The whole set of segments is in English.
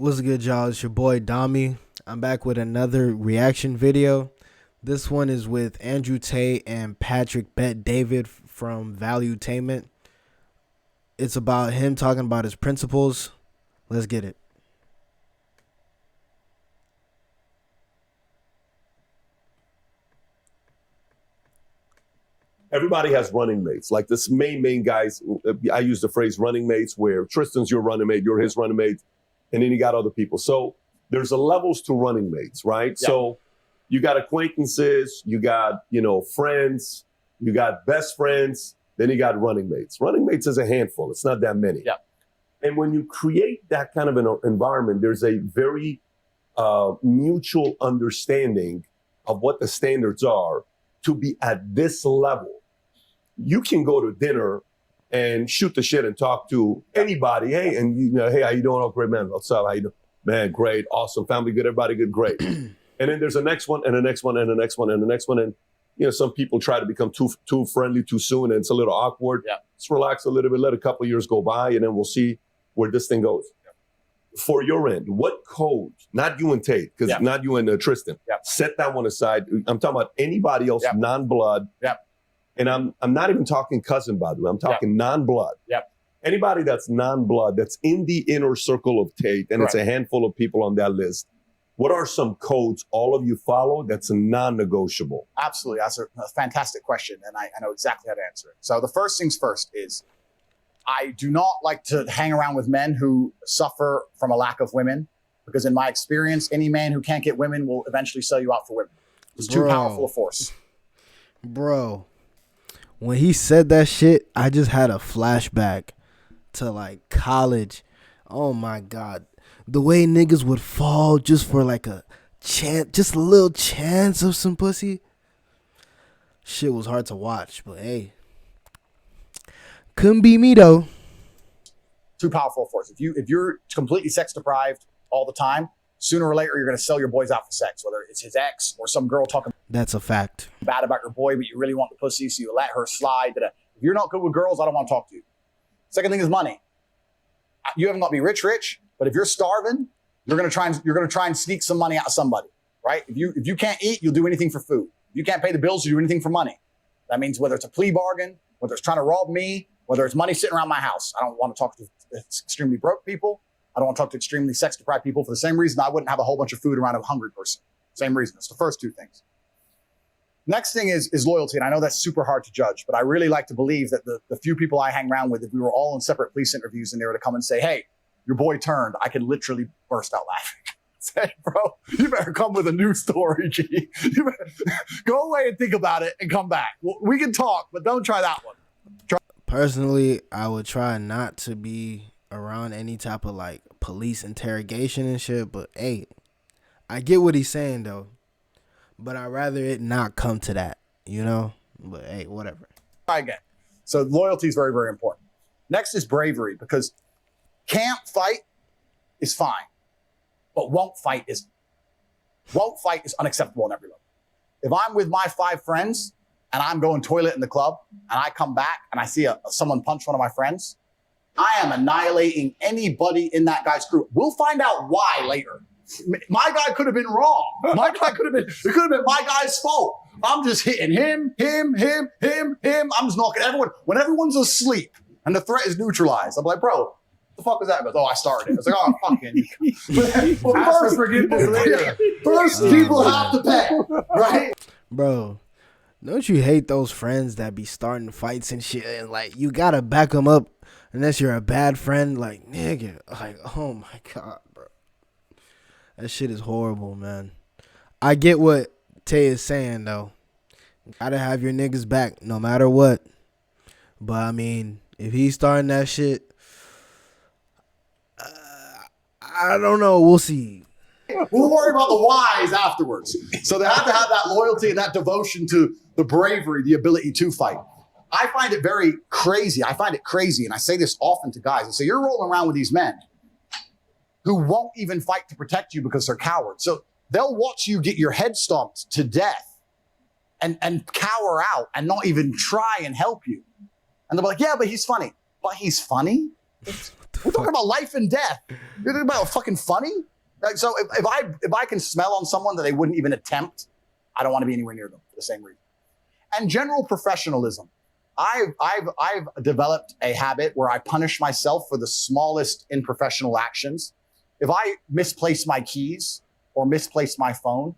What's good, y'all? It's your boy Dami. I'm back with another reaction video. This one is with Andrew Tate and Patrick Bet David from Valuetainment. It's about him talking about his principles. Let's get it. Everybody has running mates. Like this main guys, I use the phrase running mates where Tristan's your running mate, you're his running mate, and then you got other people. So there's a levels to running mates, right? Yeah. So you got acquaintances, you got, friends, you got best friends, then you got running mates. Running mates is a handful. It's not that many. Yeah. And when you create that kind of an environment, there's a very mutual understanding of what the standards are to be at this level. You can go to dinner and shoot the shit and talk to anybody. Hey, and hey, how you doing? Oh, great, man. What's up? How you doing? Man, great, awesome, family good, everybody good, great. And then there's the next one, and the next one, and the next one, and the next one, and some people try to become too friendly too soon, and it's a little awkward. Yeah. Let's relax a little bit, let a couple of years go by, and then we'll see where this thing goes. Yeah. For your end, what code? Not you and Tate, because not you and Tristan. Yeah. Set that one aside. I'm talking about anybody else, non-blood. Yeah. And I'm not even talking cousin, by the way. I'm talking non-blood. Yep. Anybody that's non-blood, that's in the inner circle of Tate, and it's a handful of people on that list. What are some codes all of you follow that's non-negotiable? Absolutely. That's a fantastic question, and I know exactly how to answer it. So the first things first is I do not like to hang around with men who suffer from a lack of women, because in my experience, any man who can't get women will eventually sell you out for women. It's too powerful a force. Bro, when he said that shit, I just had a flashback to like college. Oh my God. The way niggas would fall just for like a chance, just a little chance of some pussy. Shit was hard to watch, but hey, couldn't be me though. Too powerful a force. If you're completely sex deprived all the time, sooner or later you're going to sell your boys out for sex, whether it's his ex or some girl talking That's a fact. bad about your boy, but you really want the pussy, so you let her slide. If you're not good with girls, I don't want to talk to you. Second thing is money. You haven't got to be rich, but if you're starving, you're going to try and sneak some money out of somebody, right? If you can't eat, you'll do anything for food. If you can't pay the bills, you'll do anything for money. That means whether it's a plea bargain, whether it's trying to rob me, whether it's money sitting around my house. I don't want to talk to extremely broke people. I don't want to talk to extremely sex deprived people for the same reason I wouldn't have a whole bunch of food around a hungry person. Same reason. It's the first two things. Next thing is loyalty. And I know that's super hard to judge, but I really like to believe that the few people I hang around with, if we were all in separate police interviews and they were to come and say, hey, your boy turned, I could literally burst out laughing. Say, bro, you better come with a new story, G. You better go away and think about it and come back. We can talk, but don't try that one. Personally, I would try not to be around any type of like police interrogation and shit, but hey, I get what he's saying though. But I'd rather it not come to that, But hey, whatever. Try again. So loyalty is very, very important. Next is bravery, because can't fight is fine, but won't fight is unacceptable on every level. If I'm with my 5 friends and I'm going toilet in the club and I come back and I see someone punch one of my friends, I am annihilating anybody in that guy's crew. We'll find out why later. My guy could have been wrong. It could have been my guy's fault. I'm just hitting him. I'm just knocking everyone. When everyone's asleep and the threat is neutralized, I'm like, bro, what the fuck was that? He goes, oh, I started it. I was like, oh, fucking. First, people have to pay, right? Bro, don't you hate those friends that be starting fights and shit, and like you gotta back them up unless you're a bad friend? Like, nigga, like, oh my God, bro. That shit is horrible, man. I get what Tay is saying, though. Gotta have your niggas back no matter what. But, I mean, if he's starting that shit, I don't know. We'll see. We'll worry about the whys afterwards. So they have to have that loyalty and that devotion to the bravery, the ability to fight. I find it very crazy. I find it crazy, and I say this often to guys. I say, you're rolling around with these men who won't even fight to protect you because they're cowards. So they'll watch you get your head stomped to death and cower out and not even try and help you. And they'll be like, yeah, but he's funny. But he's funny? We're talking about life and death. You're talking about fucking funny? Like, so if I can smell on someone that they wouldn't even attempt, I don't want to be anywhere near them for the same reason. And general professionalism. I've developed a habit where I punish myself for the smallest unprofessional actions. If I misplace my keys or misplace my phone,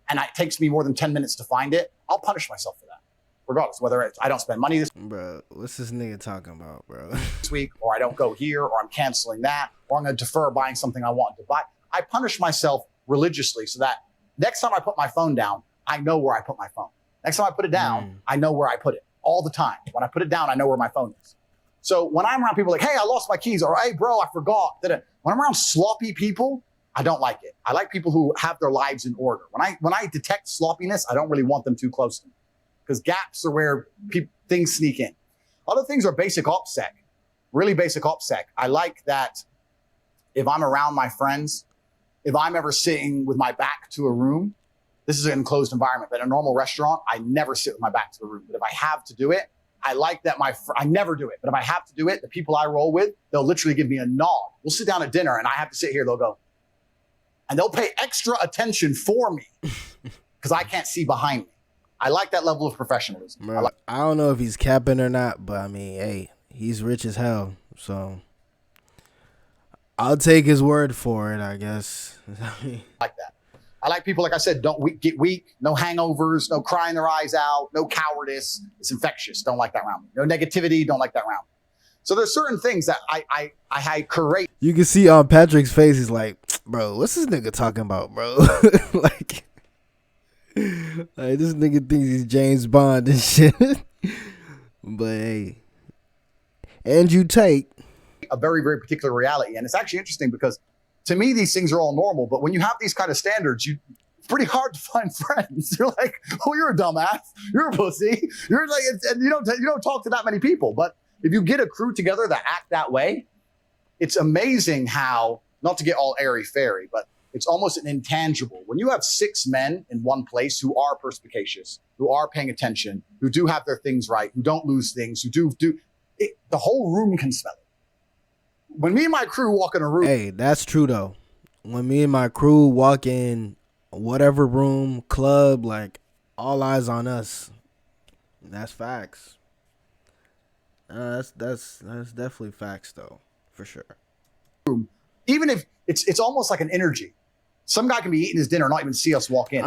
and it takes me more than 10 minutes to find it, I'll punish myself for that. Regardless, whether I don't spend money this Bro, what's this nigga talking about, bro? week, or I don't go here, or I'm canceling that, or I'm going to defer buying something I want to buy. I punish myself religiously so that next time I put my phone down, I know where I put my phone. Next time I put it down, I know where I put it all the time. When I put it down, I know where my phone is. So when I'm around people like, hey, I lost my keys, or hey, bro, I forgot. When I'm around sloppy people, I don't like it. I like people who have their lives in order. When I detect sloppiness, I don't really want them too close to me, because gaps are where things sneak in. Other things are basic OPSEC, really basic OPSEC. I like that if I'm around my friends, if I'm ever sitting with my back to a room, this is an enclosed environment, but in a normal restaurant, I never sit with my back to the room. But if I have to do it, I like that I never do it, but if I have to do it, the people I roll with, they'll literally give me a nod. We'll sit down at dinner and I have to sit here, they'll go, and they'll pay extra attention for me because I can't see behind me. I like that level of professionalism. Bro, I don't know if he's capping or not, but I mean, hey, he's rich as hell, so I'll take his word for it, I guess. Like that. I like people, like I said, don't get weak, no hangovers, no crying their eyes out, no cowardice. It's infectious. Don't like that around me. No negativity. Don't like that around me. So there's certain things that I create. You can see on Patrick's face, he's like, bro, what's this nigga talking about, bro? like this nigga thinks he's James Bond and shit. But hey, and you take a very, very particular reality. And it's actually interesting because to me, these things are all normal. But when you have these kind of standards, it's pretty hard to find friends. You're like, oh, you're a dumbass. You're a pussy. You're like, and you don't talk to that many people. But if you get a crew together that act that way, it's amazing how, not to get all airy-fairy, but it's almost an intangible. When you have 6 men in one place who are perspicacious, who are paying attention, who do have their things right, who don't lose things, who do it, the whole room can smell it. When me and my crew walk in a room. Hey, that's true though. When me and my crew walk in whatever room, club, like all eyes on us. That's facts. That's definitely facts though, for sure. Even if it's almost like an energy. Some guy can be eating his dinner and not even see us walk in.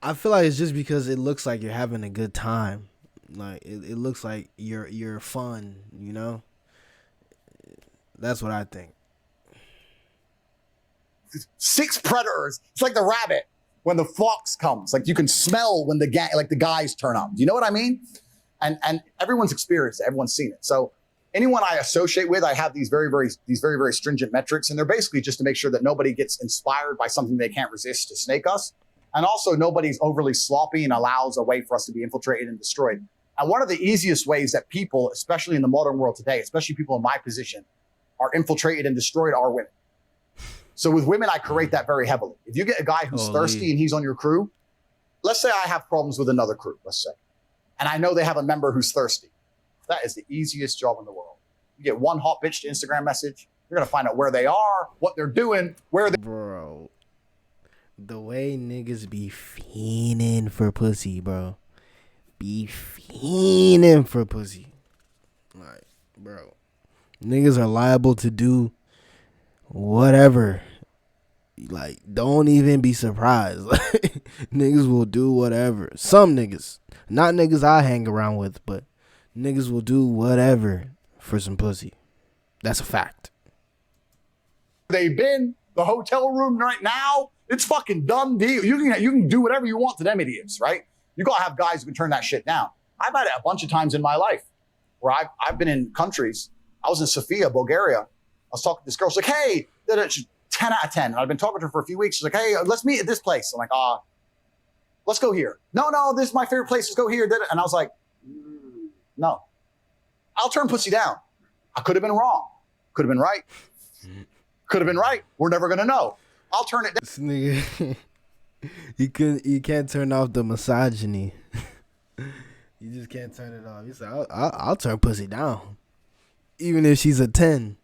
I feel like it's just because it looks like you're having a good time. Like it looks like you're fun, you know? That's what I think. 6 predators. It's like the rabbit when the fox comes. Like you can smell when the guys turn up. Do you know what I mean? And everyone's experienced it. Everyone's seen it. So anyone I associate with, I have these very, very stringent metrics, and they're basically just to make sure that nobody gets inspired by something they can't resist to snake us, and also nobody's overly sloppy and allows a way for us to be infiltrated and destroyed. And one of the easiest ways that people, especially in the modern world today, especially people in my position, are infiltrated and destroyed are women. So with women, I create that very heavily. If you get a guy who's thirsty and he's on your crew, let's say I have problems with another crew, let's say, and I know they have a member who's thirsty. That is the easiest job in the world. You get one hot bitch to Instagram message, you're going to find out where they are, what they're doing, where they... Bro, the way niggas be fiending for pussy, bro. Be fiending for pussy. Like, bro. Niggas are liable to do whatever. Like, don't even be surprised. Like, niggas will do whatever. Some niggas. Not niggas I hang around with, but niggas will do whatever for some pussy. That's a fact. They've been the hotel room right now. It's fucking done deal. You can do whatever you want to them idiots, right? You gotta have guys who can turn that shit down. I've had it a bunch of times in my life where I've been in countries. I was in Sofia, Bulgaria. I was talking to this girl. She's like, hey, she's 10 out of 10. And I've been talking to her for a few weeks. She's like, hey, let's meet at this place. I'm like, let's go here. No, this is my favorite place. Let's go here. And I was like, no. I'll turn pussy down. I could have been wrong. Could have been right. Could have been right. We're never going to know. I'll turn it down. This nigga, you can't turn off the misogyny. You just can't turn it off. He said, I'll turn pussy down. Even if she's a 10.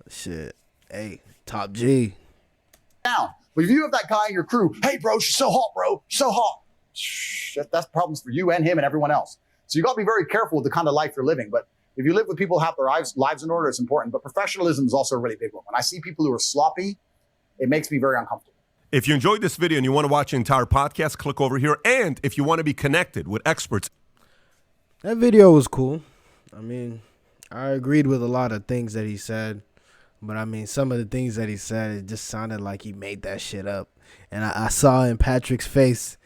Shit. Hey, top G. down. But if you have that guy in your crew, hey, bro, she's so hot, bro. She's so hot. That's problems for you and him and everyone else. So you got to be very careful with the kind of life you're living. But if you live with people who have their lives in order, it's important. But professionalism is also a really big one. When I see people who are sloppy, it makes me very uncomfortable. If you enjoyed this video and you want to watch the entire podcast, click over here. And if you want to be connected with experts. That video was cool. I mean, I agreed with a lot of things that he said. But, I mean, some of the things that he said, it just sounded like he made that shit up. And I saw in Patrick's face,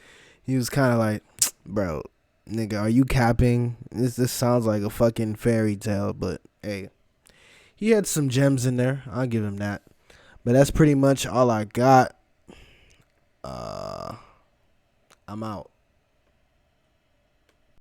he was kind of like, bro, nigga, are you capping? This sounds like a fucking fairy tale. But, hey, he had some gems in there. I'll give him that. But that's pretty much all I got. I'm out.